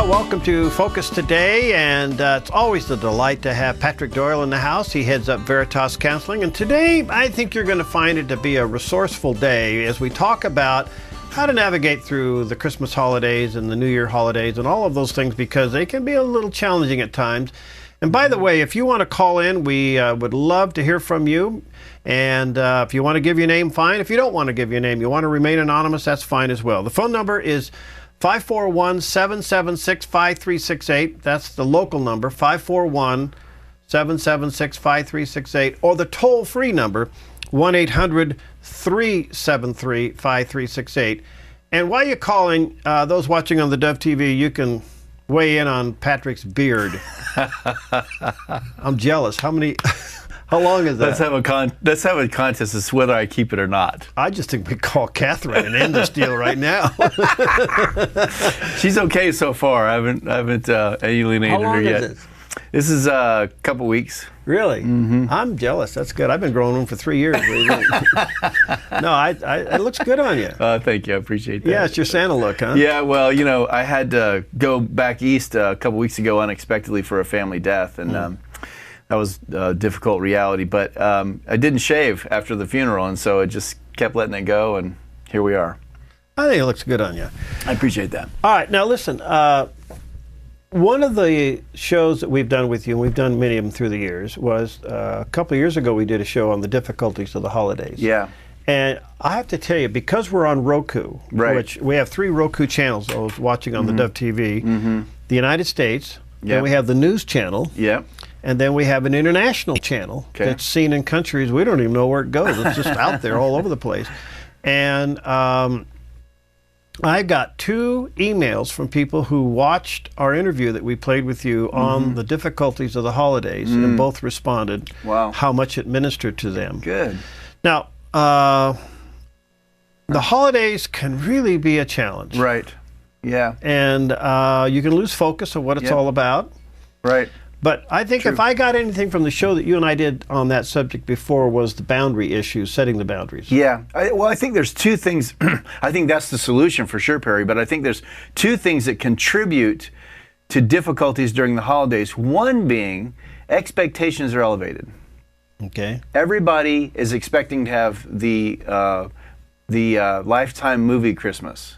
Well, welcome to Focus Today, and it's always a delight to have Patrick Doyle in the house. He heads up Veritas Counseling, and today I think you're going to find it to be a resourceful day as we talk about how to navigate through the Christmas holidays and the New Year holidays and all of those things, because they can be a little challenging at times. And by the way, if you want to call in, we would love to hear from you. And if you want to give your name, fine. If you don't want to give your name, you want to remain anonymous, that's fine as well. The phone number is 541-776-5368. That's the local number, 541-776-5368. Or the toll-free number, 1-800-373-5368. And while you're calling, those watching on the Dove TV, you can weigh in on Patrick's beard. I'm jealous. How long is that? Let's have a contest as to whether I keep it or not. I just think we call Catherine and end this deal right now. She's okay so far. I haven't alienated her yet. Is this? This is a couple weeks. Really? Mm-hmm. I'm jealous. That's good. I've been growing them for 3 years. No, it looks good on you. Thank you. I appreciate that. Yeah, it's your Santa look, huh? Yeah, well, I had to go back east a couple weeks ago unexpectedly for a family death, and that was a difficult reality. But I didn't shave after the funeral, and so I just kept letting it go, and here we are. I think it looks good on you. I appreciate that. All right, now listen. One of the shows that we've done with you, and we've done many of them through the years, was a couple of years ago we did a show on the difficulties of the holidays. Yeah. And I have to tell you, because we're on Roku, right, which we have 3 Roku channels I was watching on the Dove TV, the United States, then we have the news channel, and then we have an international channel that's seen in countries we don't even know where it goes. It's just out there all over the place. And I got 2 emails from people who watched our interview that we played with you on the difficulties of the holidays, and both responded how much it ministered to them. Good. Now, the holidays can really be a challenge. Right. Yeah. And you can lose focus of what it's all about. Right. But I think if I got anything from the show that you and I did on that subject before, was the boundary issue, setting the boundaries. Yeah. I think there's 2 things. I think that's the solution for sure, Perry. But I think there's 2 things that contribute to difficulties during the holidays. One being expectations are elevated. Okay. Everybody is expecting to have the Lifetime movie Christmas.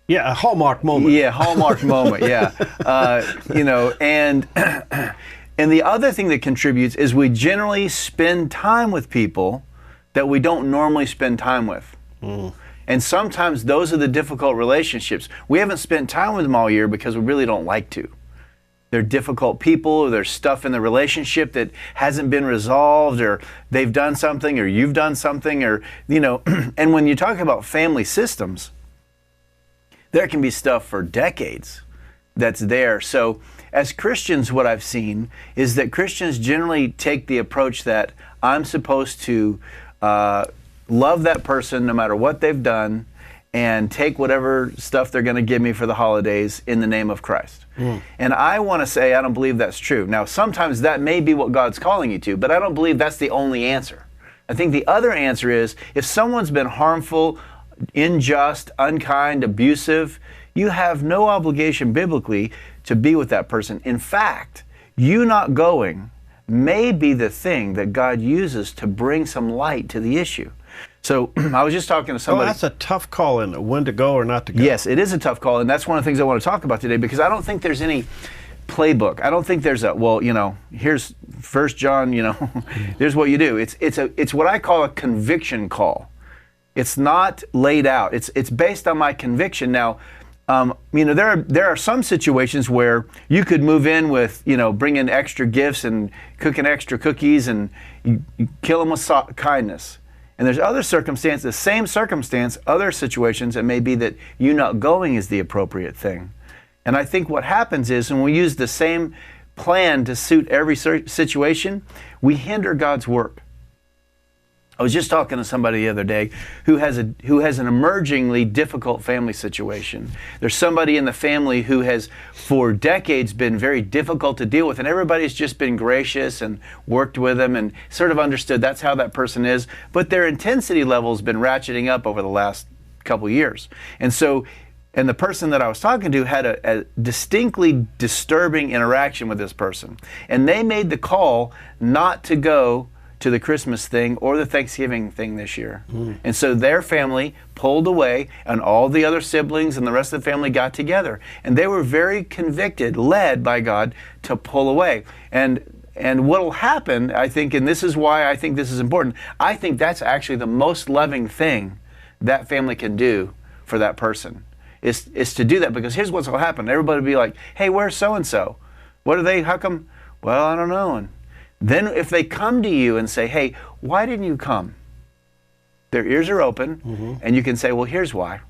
Yeah, a Hallmark moment. Yeah, Hallmark moment, yeah. And the other thing that contributes is we generally spend time with people that we don't normally spend time with. And sometimes those are the difficult relationships. We haven't spent time with them all year because we really don't like to. They're difficult people, or there's stuff in the relationship that hasn't been resolved, or they've done something, or you've done something, or, and when you talk about family systems, there can be stuff for decades that's there. So as Christians, what I've seen is that Christians generally take the approach that I'm supposed to love that person no matter what they've done, and take whatever stuff they're going to give me for the holidays in the name of Christ. And I want to say I don't believe that's true. Now, sometimes that may be what God's calling you to, but I don't believe that's the only answer. I think the other answer is, if someone's been harmful, unjust, unkind, abusive, you have no obligation biblically to be with that person. In fact, you not going may be the thing that God uses to bring some light to the issue. So I was just talking to somebody. Oh, that's a tough call in when to go or not to go. Yes, it is a tough call, and that's one of the things I want to talk about today, because I don't think there's any playbook. I don't think there's here's 1 John, here's what you do. It's what I call a conviction call. It's not laid out. It's based on my conviction. Now, there are some situations where you could move in with, bring in extra gifts and cooking extra cookies, and you kill them with kindness. And there's other circumstances, the same circumstance, other situations, it may be that you not going is the appropriate thing. And I think what happens is, when we use the same plan to suit every situation, we hinder God's work. I was just talking to somebody the other day who has an emergingly difficult family situation. There's somebody in the family who has for decades been very difficult to deal with, and everybody's just been gracious and worked with them and sort of understood that's how that person is, but their intensity level has been ratcheting up over the last couple years. And so And the person that I was talking to had a distinctly disturbing interaction with this person. And they made the call not to go to the Christmas thing or the Thanksgiving thing this year. And so their family pulled away, and all the other siblings and the rest of the family got together. And they were very convicted, led by God to pull away. And what will happen, I think, and this is why I think this is important, I think that's actually the most loving thing that family can do for that person, is to do that. Because here's what's going to happen. Everybody will be like, hey, where's so-and-so? What are they, how come? Well, I don't know. And then if they come to you and say, hey, why didn't you come? Their ears are open, and you can say, well, here's why.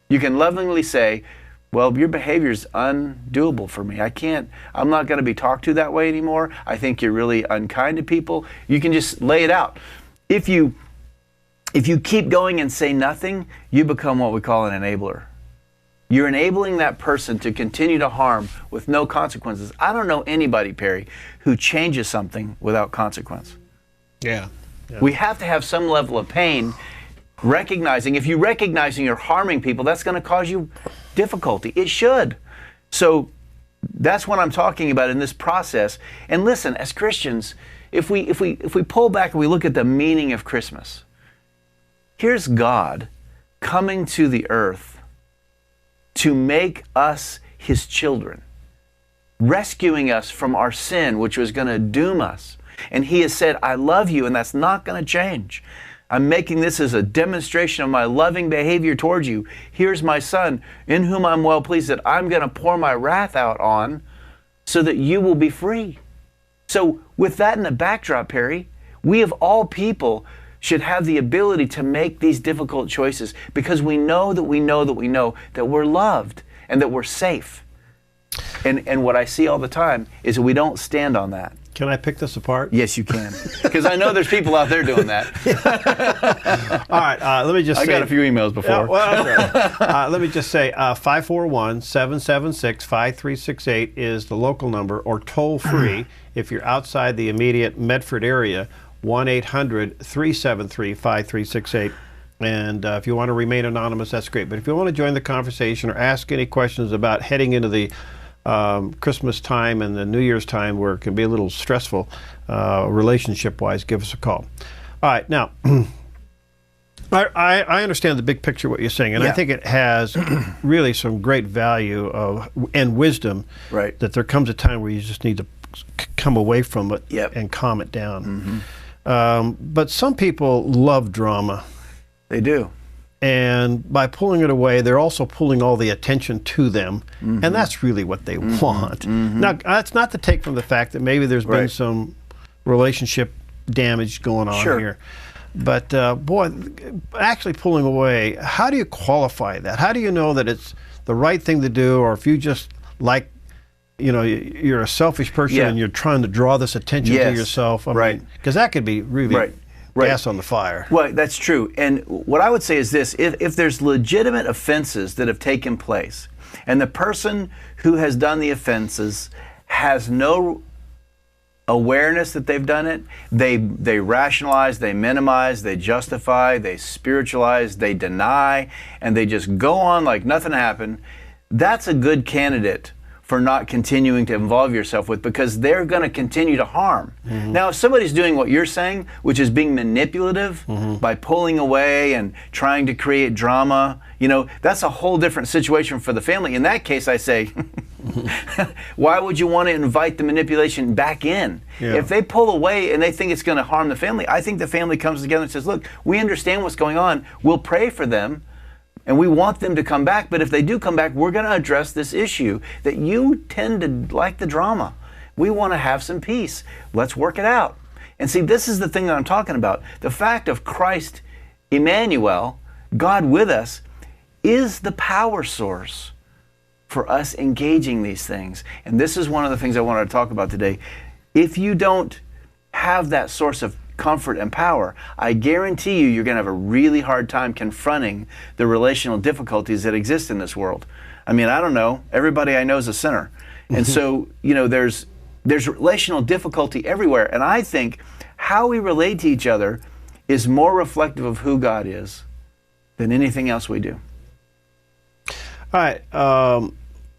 You can lovingly say, well, your behavior is undoable for me. I'm not going to be talked to that way anymore. I think you're really unkind to people. You can just lay it out. If you keep going and say nothing, you become what we call an enabler. You're enabling that person to continue to harm with no consequences. I don't know anybody, Perry, who changes something without consequence. Yeah. We have to have some level of pain, recognizing, if you recognizing you're harming people, that's going to cause you difficulty. It should. So that's what I'm talking about in this process. And listen, as Christians, if we pull back and we look at the meaning of Christmas, here's God coming to the earth to make us his children, rescuing us from our sin, which was going to doom us. And he has said, I love you, and that's not going to change. I'm making this as a demonstration of my loving behavior towards you. Here's my son, in whom I'm well pleased, that I'm going to pour my wrath out on so that you will be free. So with that in the backdrop, Perry, we of all people should have the ability to make these difficult choices, because we know that we're loved and that we're safe. And what I see all the time is that we don't stand on that. Can I pick this apart? Yes, you can. Because I know there's people out there doing that. All right, let me just say. I got a few emails before. Yeah, well, let me just say 541-776-5368 is the local number, or toll free if you're outside the immediate Medford area, 1-800-373-5368. And if you want to remain anonymous, that's great. But if you want to join the conversation or ask any questions about heading into the Christmas time and the New Year's time, where it can be a little stressful relationship-wise, give us a call. All right, now, I understand the big picture, what you're saying, and I think it has really some great value and wisdom, right, that there comes a time where you just need to come away from it and calm it down. But some people love drama. They do. And by pulling it away, they're also pulling all the attention to them, and that's really what they want. Now, that's not to take from the fact that maybe there's been some relationship damage going on here. But boy, actually pulling away, how do you qualify that? How do you know that it's the right thing to do, or if you just like, you know, you're a selfish person and you're trying to draw this attention to yourself? I mean, because that could be really gas on the fire. Well, that's true. And what I would say is this: if there's legitimate offenses that have taken place, and the person who has done the offenses has no awareness that they've done it, they rationalize, they minimize, they justify, they spiritualize, they deny, and they just go on like nothing happened, that's a good candidate for not continuing to involve yourself with, because they're going to continue to harm. Now, if somebody's doing what you're saying, which is being manipulative by pulling away and trying to create drama, you know, that's a whole different situation for the family. In that case, I say, why would you want to invite the manipulation back in? If they pull away and they think it's going to harm the family, I think the family comes together and says, look, we understand what's going on. We'll pray for them, and we want them to come back, but if they do come back, we're going to address this issue that you tend to like the drama. We want to have some peace. Let's work it out. And see, this is the thing that I'm talking about. The fact of Christ, Emmanuel, God with us, is the power source for us engaging these things. And this is one of the things I wanted to talk about today. If you don't have that source of comfort and power, I guarantee you're going to have a really hard time confronting the relational difficulties that exist in this world. I mean, I don't know. Everybody I know is a sinner. And so, you know, there's relational difficulty everywhere. And I think how we relate to each other is more reflective of who God is than anything else we do. All right.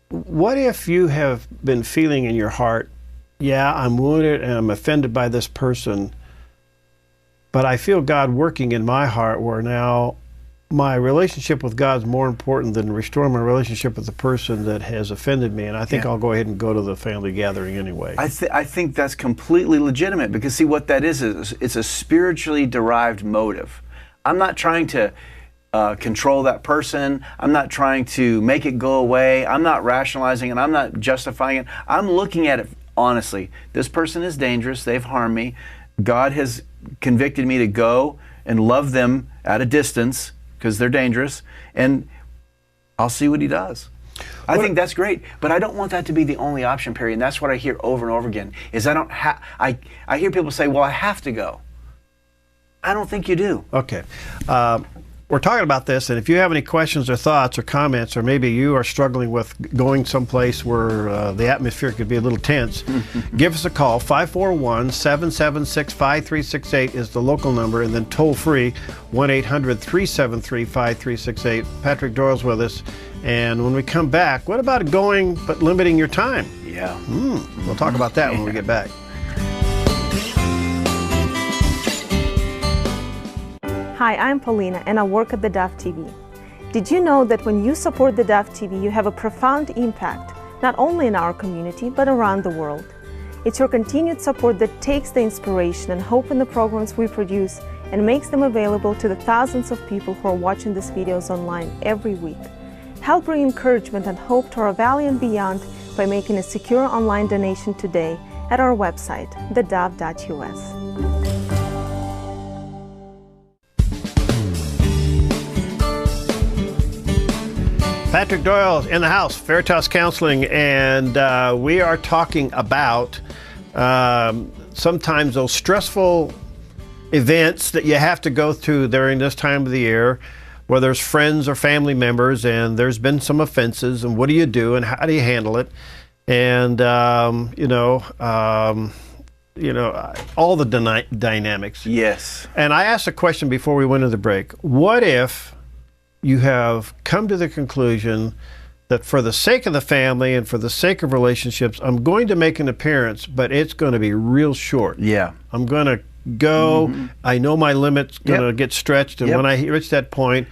What if you have been feeling in your heart, yeah, I'm wounded and I'm offended by this person, but I feel God working in my heart where now my relationship with God is more important than restoring my relationship with the person that has offended me, and I think I'll go ahead and go to the family gathering anyway. I think that's completely legitimate, because see, what that is it's a spiritually derived motive. I'm not trying to control that person. I'm not trying to make it go away. I'm not rationalizing it. I'm not justifying it. I'm looking at it honestly. This person is dangerous. They've harmed me. God has convicted me to go and love them at a distance because they're dangerous, and I'll see what he does. I think that's great, but I don't want that to be the only option, Perry, and that's what I hear over and over again, is I hear people say, well, I have to go. I don't think you do. Okay. We're talking about this, and if you have any questions or thoughts or comments, or maybe you are struggling with going someplace where the atmosphere could be a little tense, give us a call. 541-776-5368 is the local number, and then toll free 1-800-373-5368. Patrick Doyle's with us, and when we come back, what about going but limiting your time? Yeah. We'll talk about that when we get back. Hi, I'm Paulina, and I work at the Dove TV. Did you know that when you support the Dove TV, you have a profound impact, not only in our community, but around the world? It's your continued support that takes the inspiration and hope in the programs we produce and makes them available to the thousands of people who are watching these videos online every week. Help bring encouragement and hope to our valley and beyond by making a secure online donation today at our website, thedove.us. Patrick Doyle in the house, Veritas Counseling, and we are talking about sometimes those stressful events that you have to go through during this time of the year, where there's friends or family members and there's been some offenses, and what do you do and how do you handle it? And all the dynamics. Yes. And I asked a question before we went to the break. What if you have come to the conclusion that for the sake of the family and for the sake of relationships, I'm going to make an appearance, but it's going to be real short. Yeah. I'm going to go. I know my limit's going to get stretched, and when I reach that point,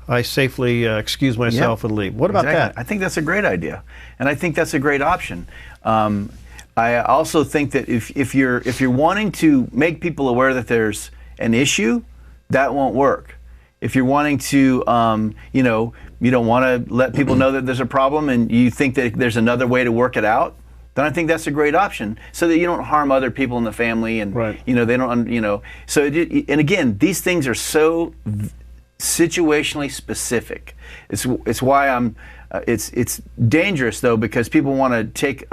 I safely excuse myself and leave. What about that? I think that's a great idea, and I think that's a great option. I also think that if you're wanting to make people aware that there's an issue, that won't work. If you're wanting to, you don't want to let people know that there's a problem, and you think that there's another way to work it out, then I think that's a great option, so that you don't harm other people in the family, and they don't, So and again, these things are so situationally specific. It's why it's dangerous though, because people want to take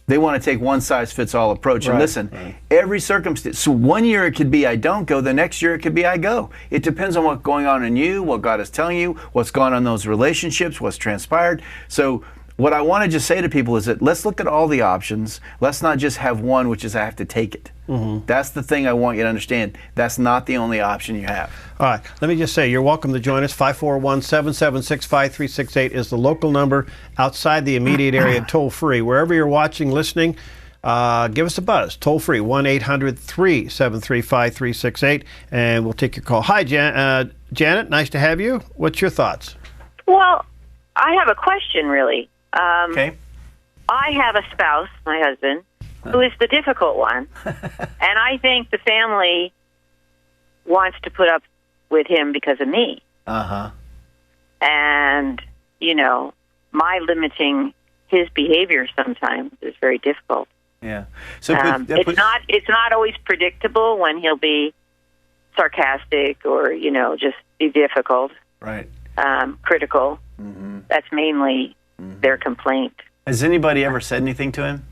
They want to take one size fits all approach. And listen, every circumstance, so one year it could be I don't go, the next year it could be I go. It depends on what's going on in you, what God is telling you, what's going on in those relationships, what's transpired. So what I want to just say to people is that let's look at all the options. Let's not just have one, which is I have to take it. That's the thing I want you to understand. That's not the only option you have. All right, let me just say, you're welcome to join us. 541-776-5368 is the local number outside the immediate area, toll free. Wherever you're watching, listening, give us a buzz. Toll free, 1-800-373-5368, and we'll take your call. Hi, Janet, nice to have you. What's your thoughts? Well, I have a question, really. Okay. I have a spouse, my husband, who is the difficult one, and I think the family wants to put up with him because of me. And, my limiting his behavior sometimes is very difficult. Yeah. So it's not always predictable when he'll be sarcastic or, just be difficult. Right. Critical. That's mainly their complaint. Has anybody ever said anything to him?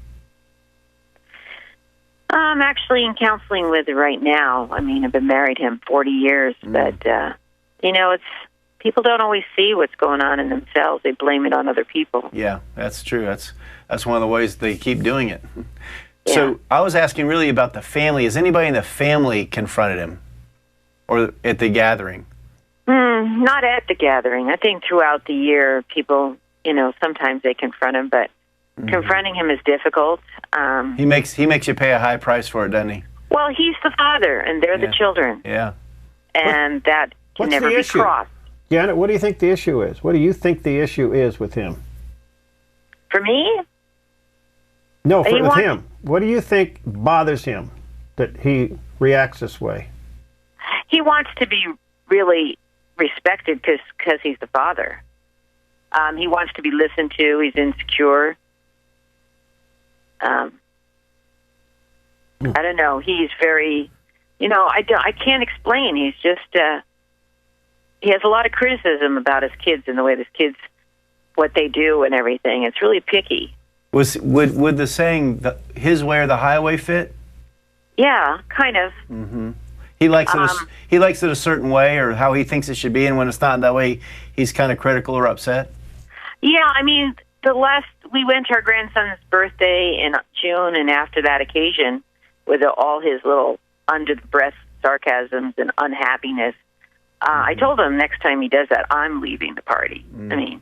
I'm actually in counseling with it right now. I mean, I've been married him 40 years, but, it's people don't always see what's going on in themselves. They blame it on other people. Yeah, that's true. That's one of the ways they keep doing it. So I was asking really about the family. Has anybody in the family confronted him or at the gathering? Not at the gathering. I think throughout the year, people, sometimes they confront him, but confronting him is difficult. He makes you pay a high price for it, doesn't he? Well, he's the father, and they're the children. Yeah. And that can What's never the be issue? crossed. Janet, what do you think the issue is? What do you think the issue is with him? For me, No, He with wants- him. What do you think bothers him that he reacts this way? he wants to be really respected because he's the father. He wants to be listened to. He's insecure. I don't know. He's very, I can't explain. He's just, he has a lot of criticism about his kids and the way his kids, what they do and everything. It's really picky. Would the saying "his way or the highway" fit? Yeah, kind of. He likes it. He likes it a certain way, or how he thinks it should be, and when it's not that way, he's kind of critical or upset. Yeah, I mean, we went to our grandson's birthday in June, and after that occasion, with all his little under-the-breath sarcasms and unhappiness, I told him next time he does that, I'm leaving the party. I mean,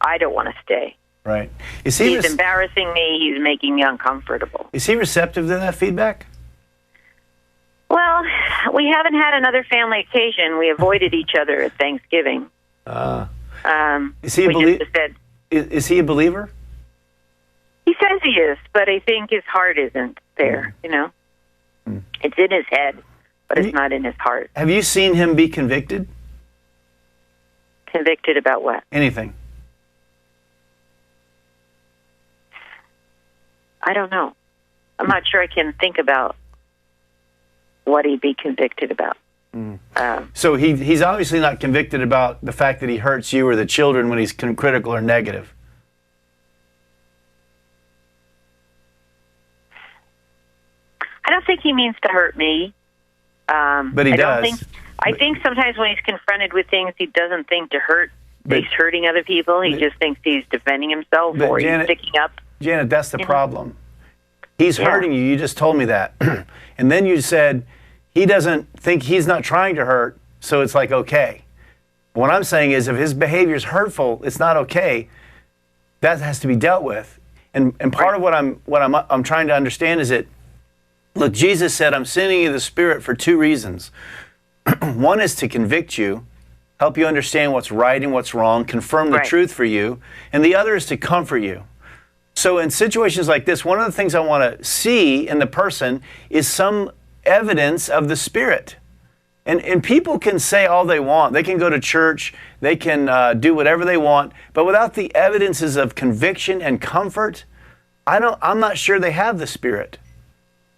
I don't want to stay. Right. He's embarrassing me. He's making me uncomfortable. Is he receptive to that feedback? Well, we haven't had another family occasion. We avoided each other at Thanksgiving. Is he a believer? He Is he a believer? says he is, but I think his heart isn't there, It's in his head, but it's not in his heart. Have you seen him be convicted? Convicted about what? Anything? I don't know. I'm not sure I can think about what he'd be convicted about. So he's obviously not convicted about the fact that he hurts you or the children when he's critical or negative. I don't think he means to hurt me. But he does. I think sometimes when he's confronted with things, he doesn't think to hurt. He's hurting other people. He just thinks he's defending himself or he's sticking up. Janet, that's the problem. He's hurting you. You just told me that. And then you said he doesn't think, he's not trying to hurt, so it's like okay. What I'm saying is if his behavior is hurtful, it's not okay. That has to be dealt with. And part of what I'm trying to understand is that, look, Jesus said, I'm sending you the Spirit for two reasons. One is to convict you, help you understand what's right and what's wrong, confirm the truth for you, and the other is to comfort you. So in situations like this, one of the things I want to see in the person is some evidence of the Spirit. And people can say all they want. They can go to church, they can do whatever they want, but without the evidences of conviction and comfort, I'm not sure they have the Spirit.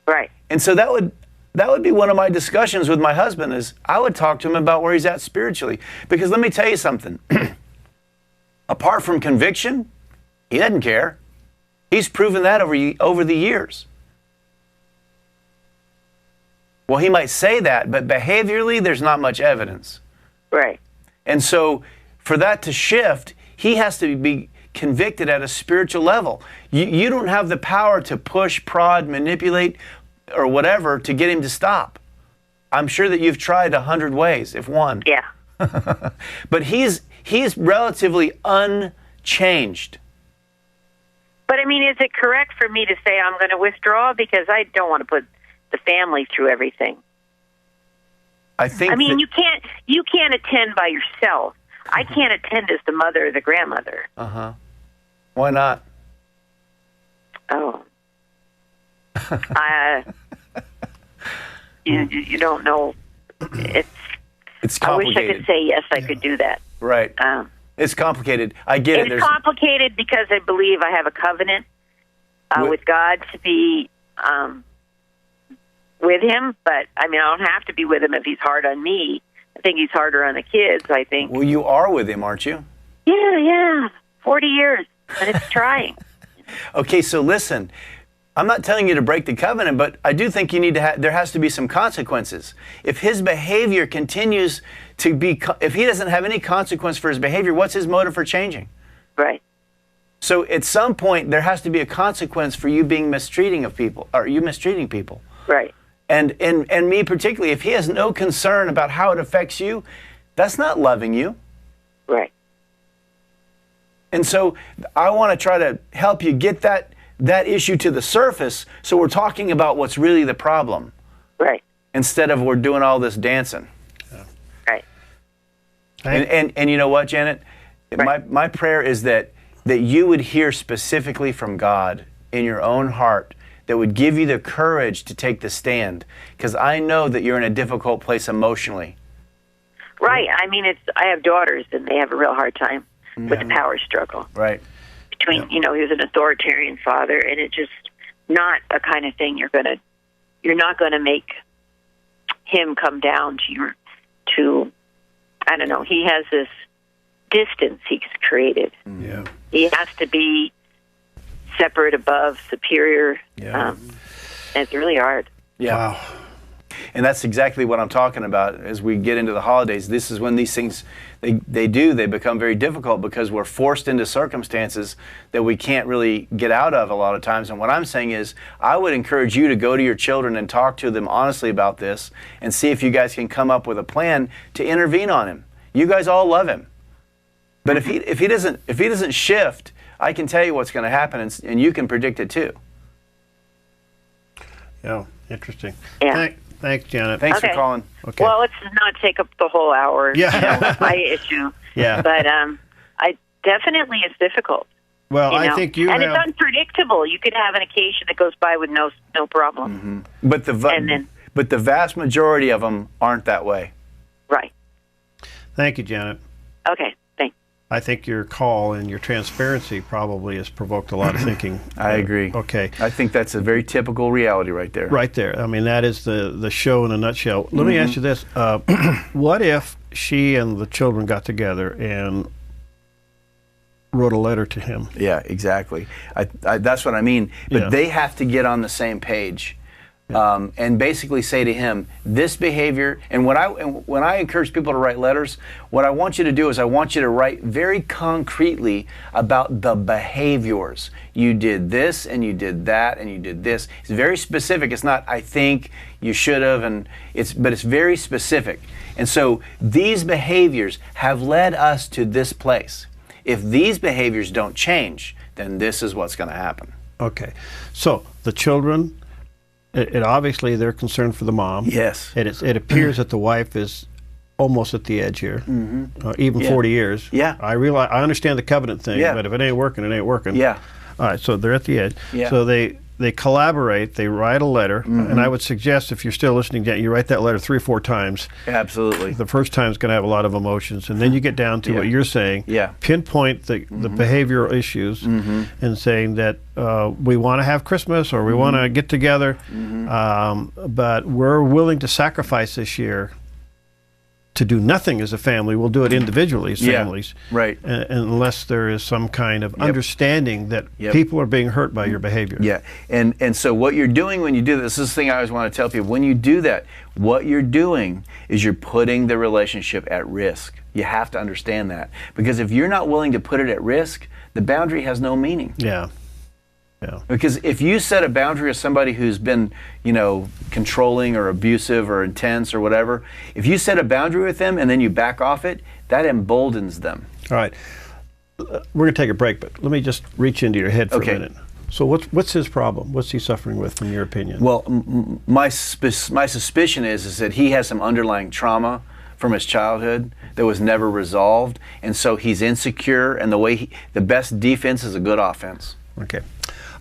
Right. And so that would be one of my discussions with my husband is I would talk to him about where he's at spiritually. Because let me tell you something. Apart from conviction, he doesn't care. He's proven that over the years. Well, he might say that, but behaviorally, there's not much evidence. Right. And so for that to shift, he has to be convicted at a spiritual level. You don't have the power to push, prod, manipulate, or whatever to get him to stop. I'm sure that you've tried 100 ways, if one. Yeah. But he's relatively unchanged. But I mean, is it correct for me to say I'm going to withdraw because I don't want to put the family through everything? I mean, you can't attend by yourself. I can't attend as the mother or the grandmother. Why not? Oh. You don't know. It's I wish complicated. I could say yes, I could do that. Right. It's complicated. I get it. It's complicated because I believe I have a covenant with God to be with him. But, I mean, I don't have to be with him if he's hard on me. I think he's harder on the kids, I think. Well, you are with him, aren't you? Yeah. 40 years, and it's trying. Okay, so listen. I'm not telling you to break the covenant, but I do think you need to there has to be some consequences. If his behavior continues to be, if he doesn't have any consequence for his behavior, what's his motive for changing? Right. So at some point, there has to be a consequence for you being mistreating of people, or you mistreating people. Right. And me particularly, if he has no concern about how it affects you, That's not loving you. Right. And so I want to try to help you get that issue to the surface, so we're talking about what's really the problem. Right. Instead of we're doing all this dancing. Right. And you know what, Janet? Right. My prayer is that you would hear specifically from God in your own heart that would give you the courage to take the stand. Because I know that you're in a difficult place emotionally. Right. I mean, I have daughters, and they have a real hard time with the power struggle. Right. Between, he was an authoritarian father, and it's just not a kind of thing you're not going to make him come down to I don't know. He has this distance he's created. Yeah. He has to be separate, above, superior. Yeah. And it's really hard. Yeah. Wow. And that's exactly what I'm talking about as we get into the holidays. This is when these things, they become very difficult, because we're forced into circumstances that we can't really get out of a lot of times. And what I'm saying is, I would encourage you to go to your children and talk to them honestly about this, and see if you guys can come up with a plan to intervene on him. You guys all love him. But if he doesn't shift, I can tell you what's going to happen, and you can predict it too. Yeah, interesting. Yeah. Thanks, Janet. Thanks for calling. Okay. Well, let's not take up the whole hour. Yeah. My issue. Yeah. But I definitely it's difficult. Well, I think you and have... it's unpredictable. You could have an occasion that goes by with no problem. Mm-hmm. But the vast majority of them aren't that way. Right. Thank you, Janet. Okay. Thanks. I think your call and your transparency probably has provoked a lot of thinking. I agree. Okay. I think that's a very typical reality right there. Right there. I mean, that is the show in a nutshell. Let me ask you this. What if she and the children got together and wrote a letter to him? Yeah, exactly. That's what I mean. But they have to get on the same page. And basically say to him, this behavior, and when I encourage people to write letters, what I want you to do is I want you to write very concretely about the behaviors. You did this, and you did that, and you did this. It's very specific. It's not, I think, you should have, but it's very specific. And so these behaviors have led us to this place. If these behaviors don't change, then this is what's going to happen. Okay. So the children... It obviously they're concerned for the mom. Yes. It appears that the wife is almost at the edge here. Even 40 years. Yeah. I understand the covenant thing, but if it ain't working, it ain't working. Yeah. All right. So they're at the edge. Yeah. So they collaborate. They write a letter, and I would suggest if you're still listening, you write that letter 3 or 4 times. Absolutely. The first time is going to have a lot of emotions, and then you get down to what you're saying. Yeah. Pinpoint the behavioral issues, and saying that we want to have Christmas or we want to get together, but we're willing to sacrifice this year to do nothing as a family. We'll do it individually as families, right? Unless there is some kind of understanding that people are being hurt by your behavior. Yeah, and so what you're doing when you do this is the thing I always want to tell people. When you do that, what you're doing is you're putting the relationship at risk. You have to understand that, because if you're not willing to put it at risk, the boundary has no meaning. Yeah. Yeah. Because if you set a boundary with somebody who's been, controlling or abusive or intense or whatever, if you set a boundary with them and then you back off it, that emboldens them. All right. We're going to take a break, but let me just reach into your head for a minute. So what's his problem? What's he suffering with, in your opinion? Well, my suspicion is that he has some underlying trauma from his childhood that was never resolved, and so he's insecure, and the best defense is a good offense. Okay.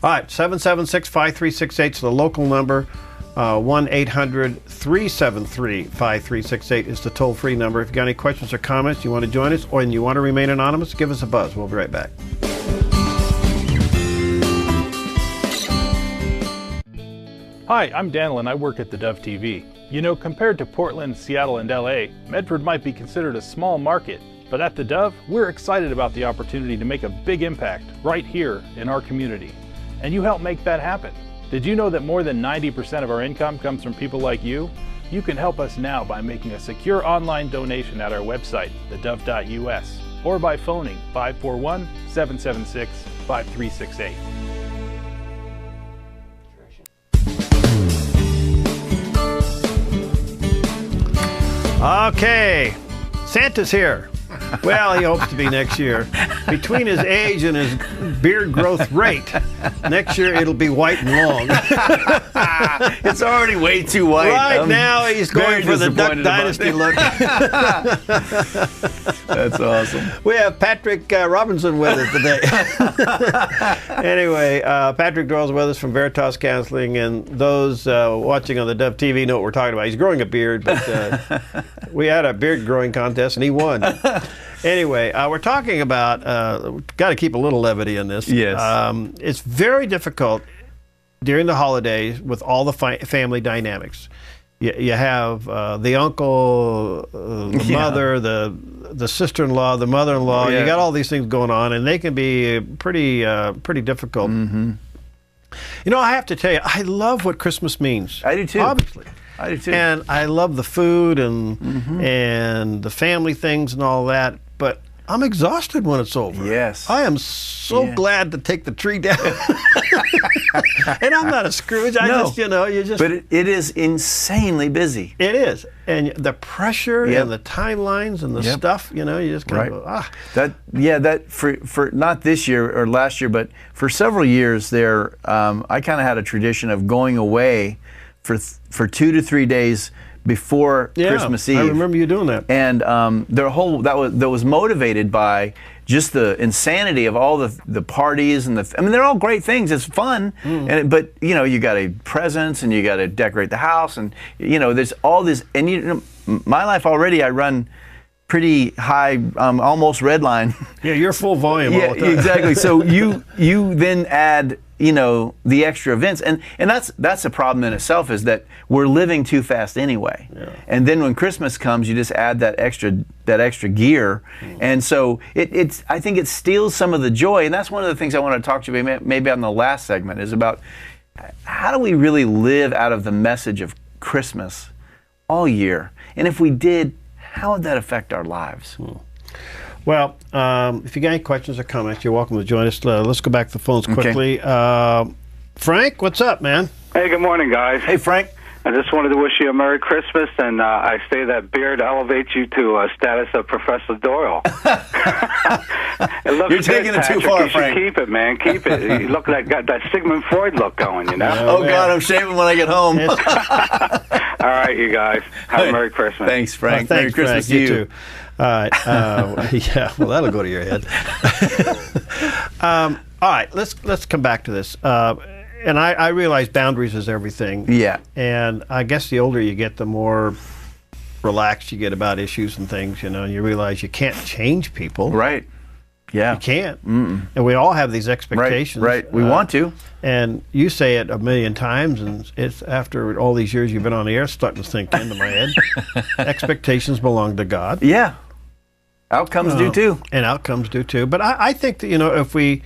All right, 776-5368 is the local number. 1-800-373-5368 is the toll-free number. If you got any questions or comments, you want to join us, or you want to remain anonymous, give us a buzz. We'll be right back. Hi, I'm Daniel, and I work at the Dove TV. Compared to Portland, Seattle, and LA, Medford might be considered a small market, but at the Dove, we're excited about the opportunity to make a big impact right here in our community. And you help make that happen. Did you know that more than 90% of our income comes from people like you? You can help us now by making a secure online donation at our website, thedove.us, or by phoning 541-776-5368. Okay. Santa's here. Well, he hopes to be next year. Between his age and his beard growth rate, next year it'll be white and long. It's already way too white. Right now he's going for the Duck Dynasty look. That's awesome. We have Patrick Robinson with us today. Anyway, Patrick Doyle's with us from Veritas Counseling, and those watching on the Dove TV know what we're talking about. He's growing a beard, but we had a beard growing contest and he won. Anyway, we're talking about, got to keep a little levity in this. Yes. It's very difficult during the holidays with all the family dynamics. You have the uncle, the mother, the sister-in-law, the mother-in-law. You got all these things going on, and they can be pretty difficult. Mm-hmm. You know, I have to tell you, I love what Christmas means. I do too. Obviously. I do too. And I love the food and the family things and all that, but I'm exhausted when it's over. Yes. I am so glad to take the tree down. And I'm not a Scrooge. I just, you know, you just. But it is insanely busy. It is. And the pressure and the timelines and the stuff, you know, you just kind of go, ah. That for not this year or last year, but for several years there, I kind of had a tradition of going away for 2 to 3 days before Christmas Eve. I remember you doing that. And that was motivated by just the insanity of all the parties and I mean, they're all great things. It's fun, but you know, you got presents and you got to decorate the house, and you know, there's all this. And you know, my life already, I run pretty high, almost red line. Yeah, you're full volume all the time. Exactly. So you then add, you know, the extra events, and that's a problem in itself, is that we're living too fast anyway. Yeah. And then when Christmas comes, you just add that extra gear, and so I think it steals some of the joy. And that's one of the things I want to talk to you about, maybe on the last segment, is about how do we really live out of the message of Christmas all year, and if we did, how would that affect our lives? Well, if you got any questions or comments, you're welcome to join us. Let's go back to the phones quickly. Okay. Frank, what's up, man? Hey, good morning, guys. Hey, Frank. I just wanted to wish you a Merry Christmas, and I say that beard elevates you to a status of Professor Doyle. It looks You're taking good, it too Patrick. far, you Frank. Keep it, man. Keep it. You look like got that Sigmund Freud look going, you know? Oh, God, I'm shaving when I get home. All right, you guys. Have a Merry Christmas. Thanks, Frank. Well, Merry Christmas to you. Too. All right. Yeah, well, that'll go to your head. All right, let's come back to this. And I realize boundaries is everything. Yeah. And I guess the older you get, the more relaxed you get about issues and things, you know, and you realize you can't change people. Right. Yeah. You can't. And we all have these expectations. Right. We want to. And you say it a million times, and it's after all these years you've been on the air, it's starting to sink into my head. Expectations belong to God. Yeah. Outcomes do too. And outcomes do too. But I think that, you know, if we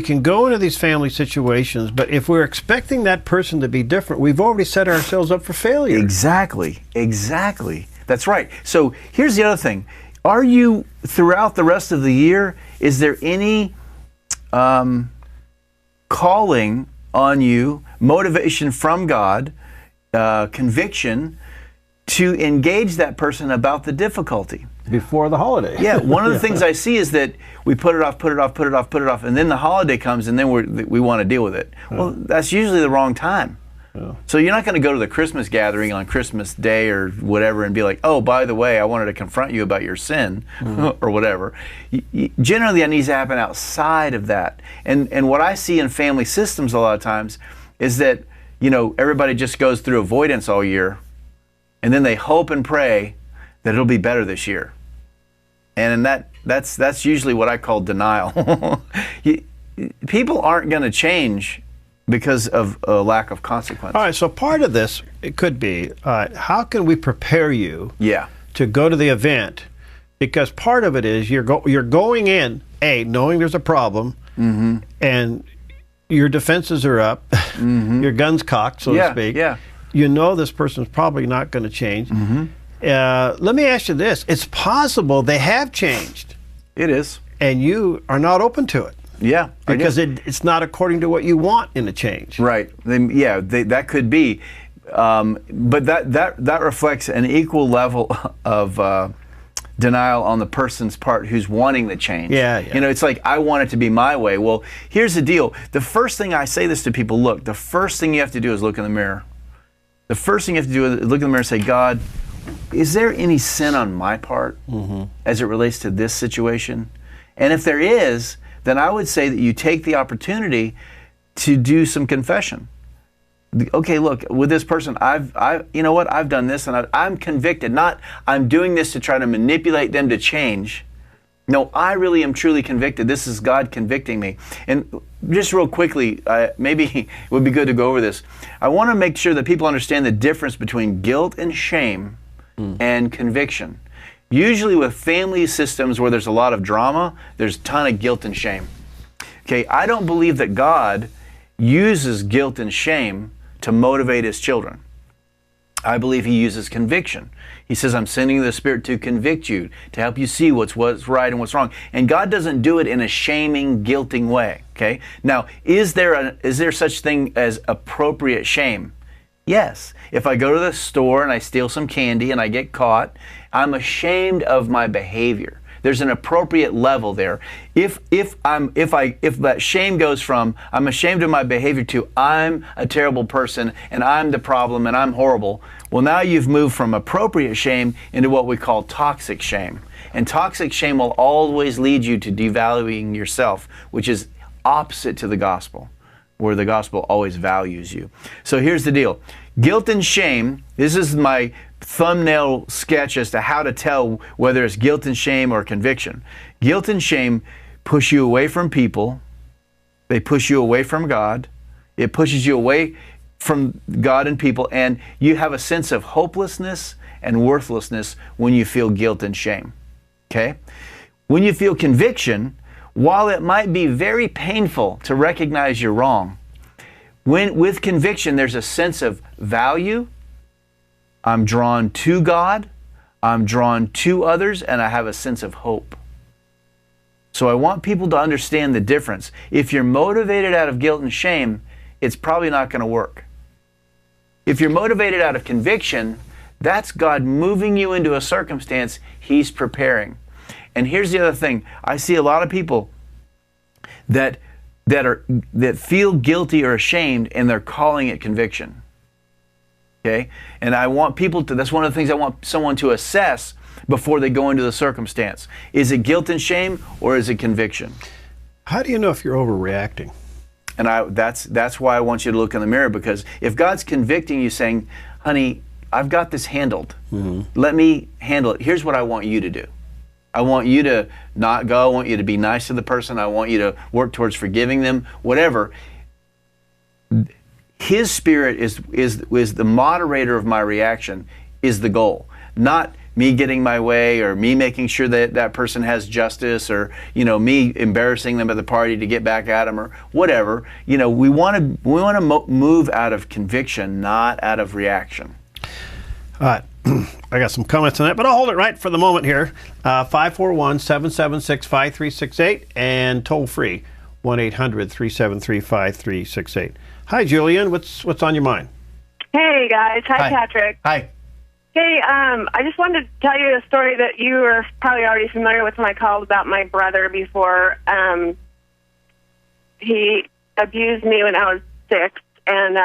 can go into these family situations, but if we're expecting that person to be different, we've already set ourselves up for failure. Exactly. That's right. So here's the other thing. Are you, throughout the rest of the year, is there any calling on you, motivation from God, conviction, to engage that person about the difficulty? Before the holiday. Yeah, one of the things I see is that we put it off, and then the holiday comes, and then we want to deal with it. Well, that's usually the wrong time. Yeah. So you're not going to go to the Christmas gathering on Christmas Day or whatever and be like, oh, by the way, I wanted to confront you about your sin or whatever. Generally, that needs to happen outside of that. And what I see in family systems a lot of times is that, you know, everybody just goes through avoidance all year, and then they hope and pray that it'll be better this year. And that's usually what I call denial. People aren't going to change because of a lack of consequence. All right, so part of this, it could be, how can we prepare you to go to the event? Because part of it is you're going in, knowing there's a problem, and your defenses are up, your gun's cocked, so to speak. Yeah. You know this person's probably not going to change. Let me ask you this. It's possible they have changed. It is. And you are not open to it. Yeah. Because it's not according to what you want in a change. Right. That could be. But that reflects an equal level of denial on the person's part who's wanting the change. Yeah, yeah. You know, it's like, I want it to be my way. Well, here's the deal. The first thing I say this to people, look, the first thing you have to do is look in the mirror. The first thing you have to do is look in the mirror and say, God, is there any sin on my part as it relates to this situation? And if there is, then I would say that you take the opportunity to do some confession. Okay, look, with this person, you know what, I've done this, and I'm convicted. Not, I'm doing this to try to manipulate them to change. No, I really am truly convicted. This is God convicting me. And just real quickly, maybe it would be good to go over this. I want to make sure that people understand the difference between guilt and shame and conviction. Usually with family systems where there's a lot of drama, there's a ton of guilt and shame. Okay, I don't believe that God uses guilt and shame to motivate his children. I believe he uses conviction. He says, I'm sending the Spirit to convict you, to help you see what's right and what's wrong. And God doesn't do it in a shaming, guilting way. Okay? Now, is there such thing as appropriate shame? Yes. If I go to the store and I steal some candy and I get caught, I'm ashamed of my behavior. There's an appropriate level there. If that shame goes from I'm ashamed of my behavior to I'm a terrible person and I'm the problem and I'm horrible, well, now you've moved from appropriate shame into what we call toxic shame. And toxic shame will always lead you to devaluing yourself, which is opposite to the gospel, where the gospel always values you. So here's the deal. Guilt and shame, this is my thumbnail sketch as to how to tell whether it's guilt and shame or conviction. Guilt and shame push you away from people. They push you away from God. It pushes you away from God and people, and you have a sense of hopelessness and worthlessness when you feel guilt and shame. Okay? When you feel conviction, while it might be very painful to recognize you're wrong, with conviction there's a sense of value. I'm drawn to God, I'm drawn to others, and I have a sense of hope. So I want people to understand the difference. If you're motivated out of guilt and shame, it's probably not going to work. If you're motivated out of conviction, that's God moving you into a circumstance He's preparing. And here's the other thing. I see a lot of people that feel guilty or ashamed, and they're calling it conviction. Okay? And I want people to, that's one of the things I want someone to assess before they go into the circumstance. Is it guilt and shame, or is it conviction? How do you know if you're overreacting? And that's why I want you to look in the mirror, because if God's convicting you saying, honey, I've got this handled. Let me handle it. Here's what I want you to do. I want you to not go. I want you to be nice to the person. I want you to work towards forgiving them, whatever. His Spirit is the moderator of my reaction, is the goal. Not me getting my way, or me making sure that that person has justice, or me embarrassing them at the party to get back at them, or whatever. We want to move out of conviction, not out of reaction. All right. I got some comments on that, but I'll hold it right for the moment here. 541-776-5368 and toll free 1-800-373-5368. Hi, Julian. What's on your mind? Hey, guys. Hi, Patrick. Hi. Hey, I just wanted to tell you a story that you are probably already familiar with when I called about my brother before. He abused me when I was 6, and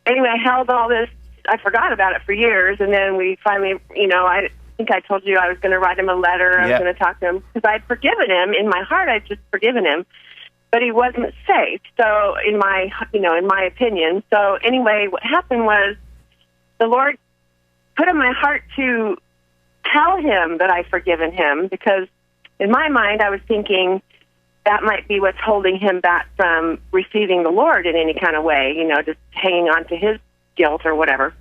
anyway, I held all this. I forgot about it for years, and then we finally, I think I told you I was going to write him a letter. I was going to talk to him because I'd forgiven him. In my heart, I'd just forgiven him, but he wasn't safe. So, in my opinion. So, anyway, what happened was the Lord put in my heart to tell him that I'd forgiven him, because in my mind, I was thinking that might be what's holding him back from receiving the Lord in any kind of way. Just hanging on to his guilt or whatever.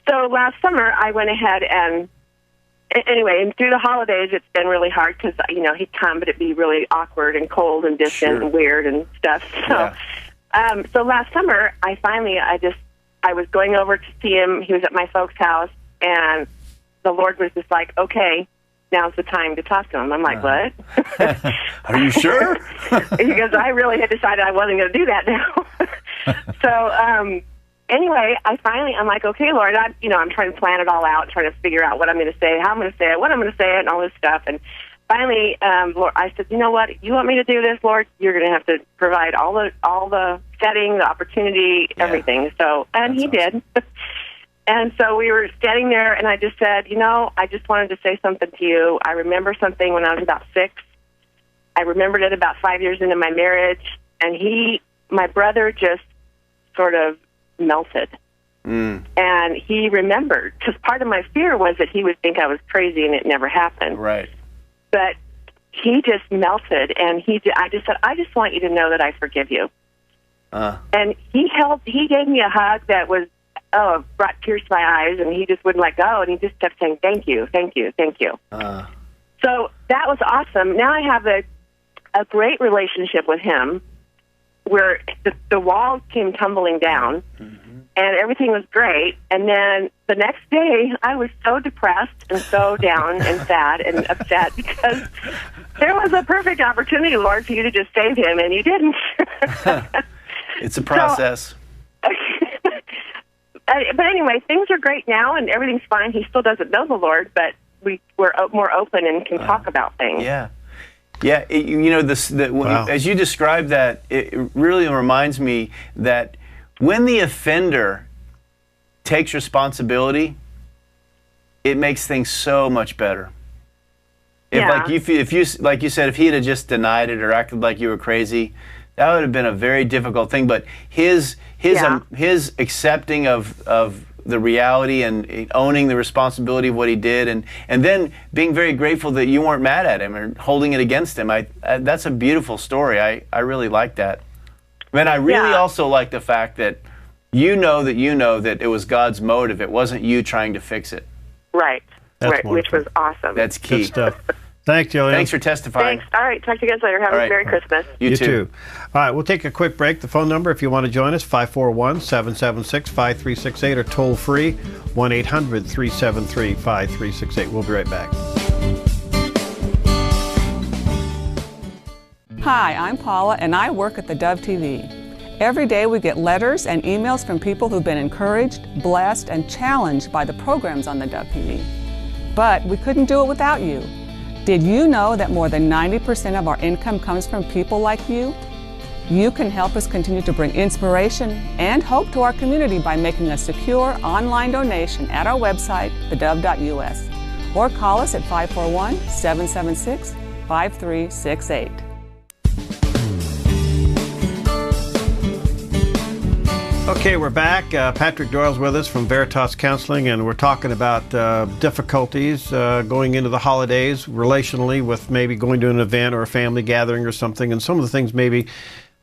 So last summer I went ahead and through the holidays it's been really hard because he'd come, but it'd be really awkward and cold and distant and weird and stuff. So so last summer I was going over to see him. He was at my folks' house, and the Lord was just like, okay, now's the time to talk to him. I'm like, what? Are you sure? Because I really had decided I wasn't going to do that now. So anyway, I'm like, okay, Lord, I'm trying to plan it all out, trying to figure out what I'm going to say, how I'm going to say it, what I'm going to say it, and all this stuff. And finally, Lord, I said, you know what? You want me to do this, Lord? You're going to have to provide all the setting, the opportunity, everything. So, and He did. And so we were standing there, and I just said, I just wanted to say something to you. I remember something when I was about 6. I remembered it about 5 years into my marriage, and my brother just sort of melted. And he remembered, because part of my fear was that he would think I was crazy and it never happened. Right. But he just melted, and I just said, I just want you to know that I forgive you. And he gave me a hug that was, brought tears to my eyes, and he just wouldn't let go, and he just kept saying, thank you, thank you, thank you. So that was awesome. Now I have a great relationship with him, where the walls came tumbling down, and everything was great. And then the next day, I was so depressed and so down and sad and upset because there was a perfect opportunity, Lord, for you to just save him, and you didn't. It's a process. But anyway, things are great now, and everything's fine. He still doesn't know the Lord, but we're more open and can talk about things. Yeah. Yeah, as you describe that, it really reminds me that when the offender takes responsibility, it makes things so much better. Like you said, if he had just denied it or acted like you were crazy, that would have been a very difficult thing. But his accepting of the reality and owning the responsibility of what he did, and then being very grateful that you weren't mad at him or holding it against him. That's a beautiful story. I really like that. And I really also like the fact that you know that it was God's motive. It wasn't you trying to fix it. Right. Right, which was awesome. That's key. Good stuff. Thanks, Julian. Thanks for testifying. Thanks. All right, talk to you guys later. Have a Merry Christmas. You too. All right, we'll take a quick break. The phone number, if you want to join us, 541-776-5368, or toll free, 1-800-373-5368. We'll be right back. Hi, I'm Paula, and I work at the Dove TV. Every day we get letters and emails from people who've been encouraged, blessed, and challenged by the programs on the Dove TV. But we couldn't do it without you. Did you know that more than 90% of our income comes from people like you? You can help us continue to bring inspiration and hope to our community by making a secure online donation at our website, thedove.us, or call us at 541-776-5368. Okay, we're back. Patrick Doyle's with us from Veritas Counseling, and we're talking about difficulties going into the holidays relationally with maybe going to an event or a family gathering or something, and some of the things maybe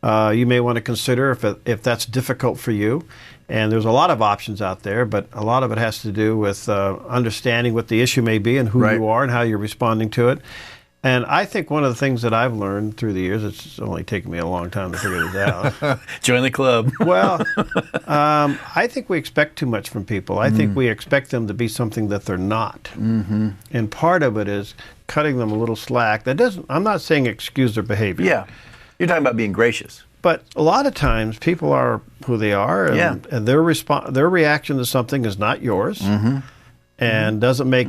you may want to consider if that's difficult for you. And there's a lot of options out there, but a lot of it has to do with understanding what the issue may be and who you are and how you're responding to it. And I think one of the things that I've learned through the years, it's only taken me a long time to figure this out. Join the club. Well, I think we expect too much from people. I think we expect them to be something that they're not. And part of it is cutting them a little slack. I'm not saying excuse their behavior. Yeah. You're talking about being gracious. But a lot of times people are who they are, and their reaction to something is not yours and doesn't make...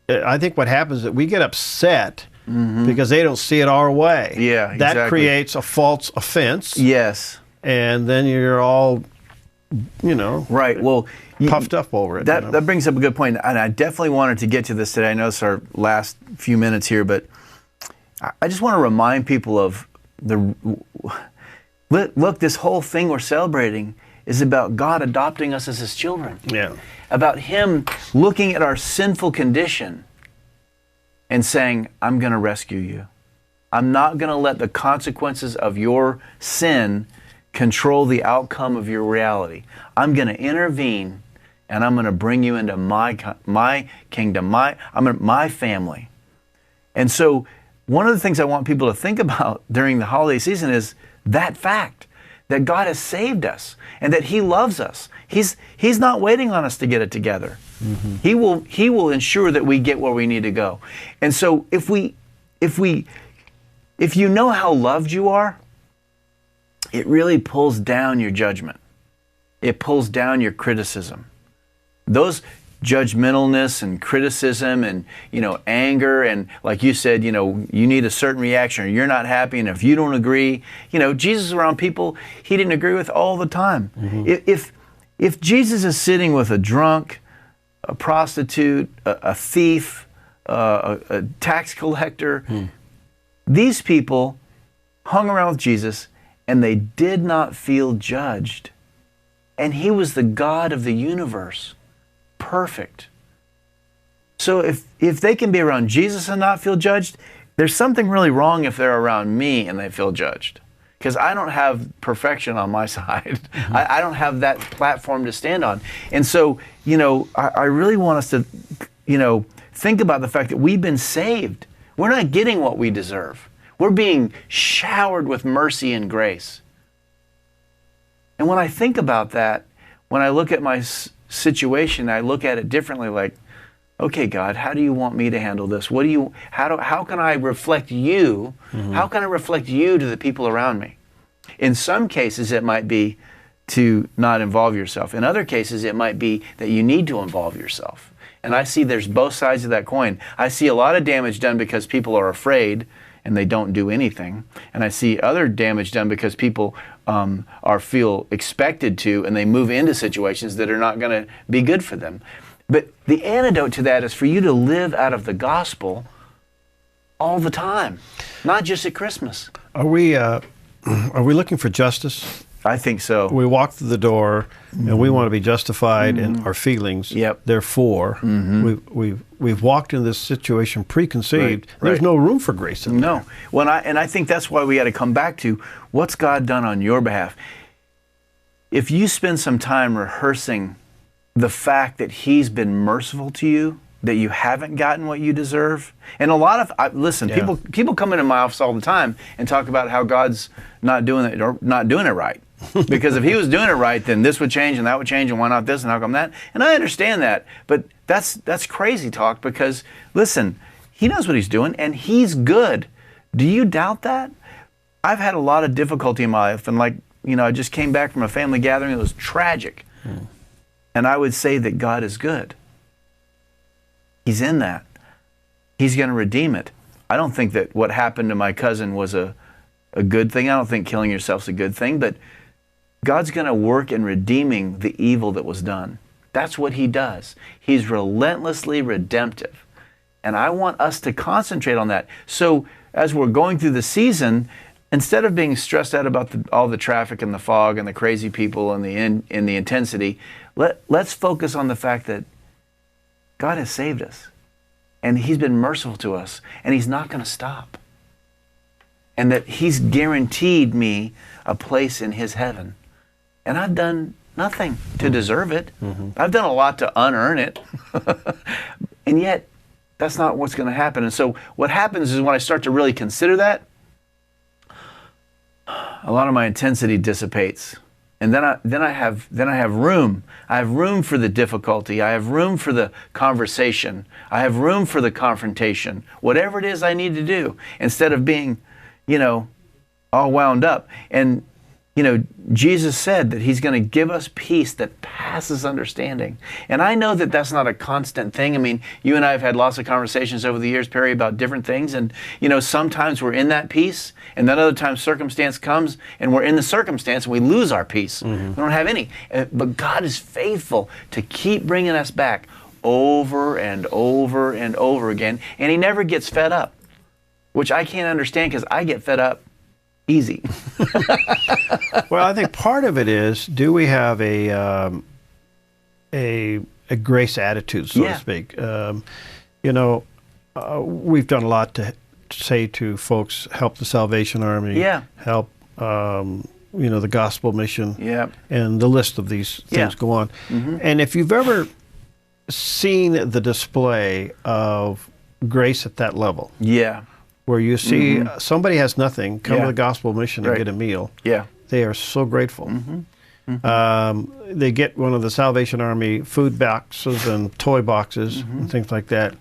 I think what happens is that we get upset because they don't see it our way. Yeah, exactly. That creates a false offense. Yes. And then you're all, right. Well, puffed up over it. That brings up a good point, and I definitely wanted to get to this today. I know it's our last few minutes here, but I just want to remind people of look, this whole thing we're celebrating is about God adopting us as His children. Yeah. About Him looking at our sinful condition and saying, I'm going to rescue you. I'm not going to let the consequences of your sin control the outcome of your reality. I'm going to intervene, and I'm going to bring you into my kingdom, my family. And so one of the things I want people to think about during the holiday season is that fact, that God has saved us and that He loves us. He's not waiting on us to get it together. He will ensure that we get where we need to go. And so if you know how loved you are, it really pulls down your judgment. It pulls down your criticism. Those judgmentalness and criticism and, you know, anger and, like you said, you know, you need a certain reaction or you're not happy, and if you don't agree, you know, Jesus is around people he didn't agree with all the time. If Jesus is sitting with a drunk, a prostitute, a thief, a tax collector, these people hung around with Jesus and they did not feel judged. And he was the God of the universe. Perfect. So if they can be around Jesus and not feel judged, there's something really wrong if they're around me and they feel judged. Because I don't have perfection on my side. I don't have that platform to stand on. And so, you know, I really want us to, you know, think about the fact that we've been saved. We're not getting what we deserve. We're being showered with mercy and grace. And when I think about that, when I look at my situation, I look at it differently, like, okay, God, how do you want me to handle this? How can I reflect you? How can I reflect you to the people around me? In some cases, it might be to not involve yourself. In other cases, it might be that you need to involve yourself. And I see there's both sides of that coin. I see a lot of damage done because people are afraid and they don't do anything. And I see other damage done because people feel expected to, and they move into situations that are not going to be good for them. But the antidote to that is for you to live out of the gospel all the time, not just at Christmas. Are we looking for justice? I think so. We walk through the door and we want to be justified in our feelings. Yep. Therefore, we've walked in this situation preconceived. Right. There's no room for grace in No. Well, I think that's why we got to come back to what's God done on your behalf. If you spend some time rehearsing the fact that He's been merciful to you, that you haven't gotten what you deserve. And a lot of, people come into my office all the time and talk about how God's not doing it or not doing it right. Because if He was doing it right, then this would change and that would change, and why not this and how come that? And I understand that, but that's crazy talk, because listen, He knows what He's doing and He's good. Do you doubt that? I've had a lot of difficulty in my life, and I just came back from a family gathering that was tragic. And I would say that God is good. He's in that. He's going to redeem it. I don't think that what happened to my cousin was a good thing. I don't think killing yourself's a good thing, but God's going to work in redeeming the evil that was done. That's what He does. He's relentlessly redemptive. And I want us to concentrate on that. So as we're going through the season, instead of being stressed out about all the traffic and the fog and the crazy people and the intensity, let's focus on the fact that God has saved us, and He's been merciful to us, and He's not going to stop. And that He's guaranteed me a place in His heaven. And I've done nothing to deserve it. I've done a lot to unearn it. And yet, that's not what's going to happen. And so what happens is when I start to really consider that, a lot of my intensity dissipates. And then I have room. I have room for the difficulty. I have room for the conversation. I have room for the confrontation. Whatever it is I need to do, instead of being, all wound up. And, Jesus said that He's going to give us peace that passes understanding. And I know that that's not a constant thing. I mean, you and I have had lots of conversations over the years, Perry, about different things. And, sometimes we're in that peace, and then other times circumstance comes and we're in the circumstance and we lose our peace. We don't have any. But God is faithful to keep bringing us back over and over and over again. And He never gets fed up, which I can't understand, because I get fed up easy. Well, I think part of it is, do we have a grace attitude, so to speak? We've done a lot to say to folks, help the Salvation Army, help the gospel mission, and the list of these things go on. And if you've ever seen the display of grace at that level, where you see somebody has nothing, come to the gospel mission and get a meal. They are so grateful. They get one of the Salvation Army food boxes and toy boxes and things like that.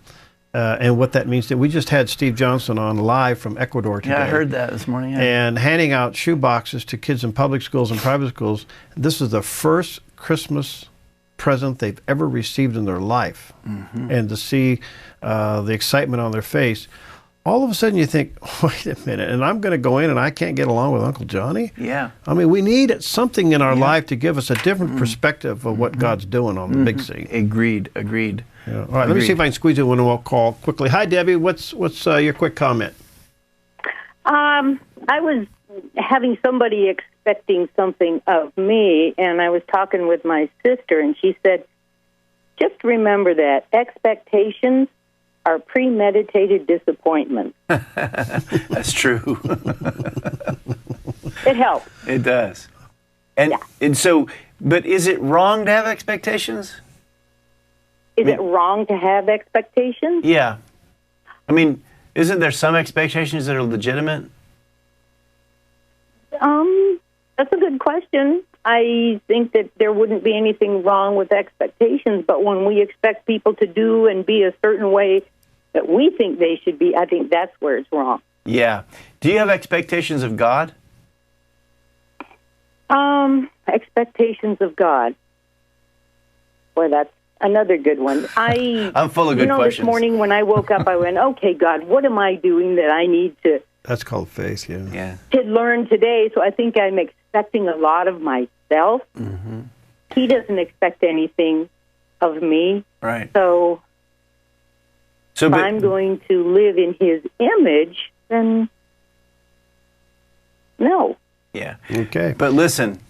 and what that means. We just had Steve Johnson on live from Ecuador today. Yeah, I heard that this morning. Yeah. And handing out shoe boxes to kids in public schools and private schools. This is the first Christmas present they've ever received in their life. And to see the excitement on their face, all of a sudden you think, wait a minute, and I'm going to go in and I can't get along with Uncle Johnny? Yeah. I mean, we need something in our life to give us a different perspective of what God's doing on the big scene. Agreed. Yeah. All right, let me see if I can squeeze in one more call quickly. Hi, Debbie. What's your quick comment? I was having somebody expecting something of me, and I was talking with my sister, and she said, just remember that expectations are premeditated disappointments. That's true. It helps. It does. And so, but is it wrong to have expectations? Is it wrong to have expectations? Yeah. I mean, isn't there some expectations that are legitimate? That's a good question. I think that there wouldn't be anything wrong with expectations, but when we expect people to do and be a certain way that we think they should be, I think that's where it's wrong. Yeah. Do you have expectations of God? Expectations of God. Boy, that's another good one. I'm full of good questions. This morning when I woke up, I went, okay, God, what am I doing that I need to... That's called faith, yeah. To learn today, so I think I'm expecting a lot of myself. He doesn't expect anything of me. Right. So if I'm going to live in his image, then no. Yeah. Okay. But listen,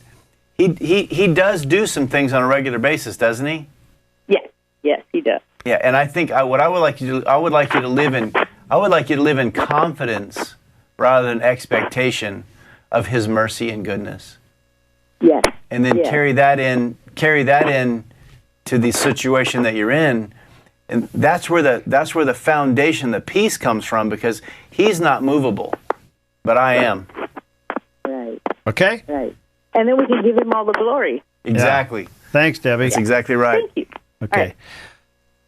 he does do some things on a regular basis, doesn't he? Yes, he does. Yeah, and I think I would like you to live in confidence rather than expectation of his mercy and goodness. Yes. And then carry that in to the situation that you're in. And that's where the foundation, the peace comes from, because he's not movable, but I am. Right. Okay? Right. And then we can give him all the glory. Exactly. Yeah. Thanks, Debbie. That's exactly right. Thank you. Okay. Right.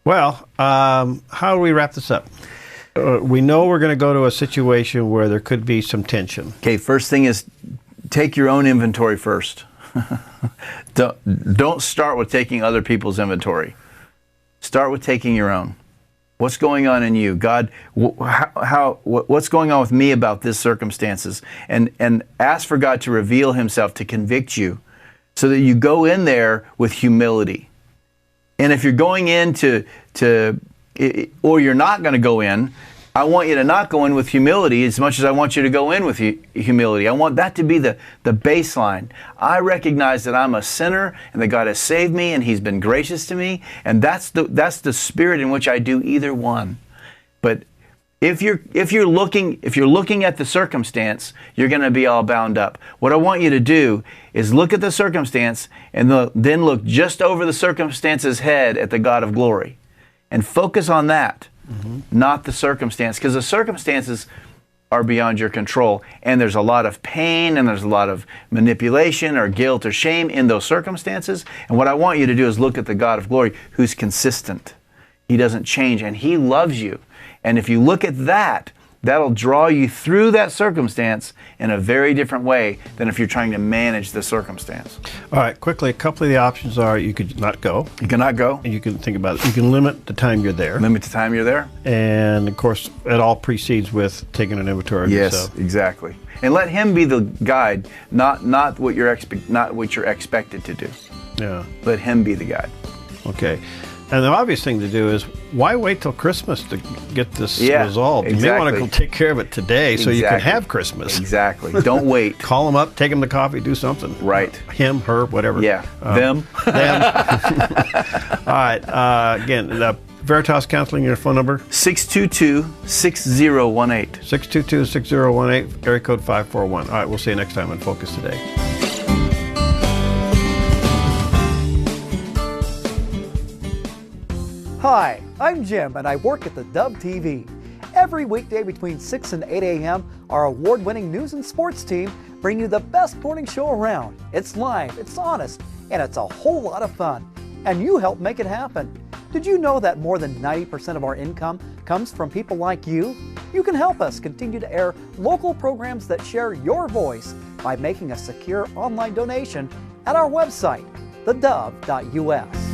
Well, how do we wrap this up? We know we're going to go to a situation where there could be some tension. Okay, first thing is take your own inventory first. Don't start with taking other people's inventory. Start with taking your own. What's going on in you? God, what's going on with me about this circumstances? And ask for God to reveal himself, to convict you, so that you go in there with humility. And if you're going in or you're not going to go in, I want you to not go in with humility as much as I want you to go in with humility. I want that to be the baseline. I recognize that I'm a sinner and that God has saved me and he's been gracious to me, and that's the spirit in which I do either one. But if you're looking at the circumstance, you're going to be all bound up. What I want you to do is look at the circumstance and then look just over the circumstance's head at the God of glory and focus on that. Not the circumstance, because the circumstances are beyond your control, and there's a lot of pain and there's a lot of manipulation or guilt or shame in those circumstances. And what I want you to do is look at the God of glory, who's consistent. He doesn't change, and he loves you. And if you look at that, that'll draw you through that circumstance in a very different way than if you're trying to manage the circumstance. All right, quickly, a couple of the options are you could not go. You cannot go. And you can think about it. You can limit the time you're there. Limit the time you're there. And, of course, it all precedes with taking an inventory of yourself. Yes, exactly. And let him be the guide, not what you're expected to do. Yeah. Let him be the guide. Okay. And the obvious thing to do is, why wait till Christmas to get this resolved? Exactly. You may want to go take care of it today so you can have Christmas. Exactly. Don't wait. Call them up, take them to coffee, do something. Right. Him, her, whatever. Yeah. Them. Them. All right. Again, the Veritas Counseling, your phone number? 622-6018. 622-6018, area code 541. All right, we'll see you next time on Focus Today. Hi, I'm Jim, and I work at the Dove TV. Every weekday between 6 and 8 a.m., our award-winning news and sports team bring you the best morning show around. It's live, it's honest, and it's a whole lot of fun. And you help make it happen. Did you know that more than 90% of our income comes from people like you? You can help us continue to air local programs that share your voice by making a secure online donation at our website, thedove.us.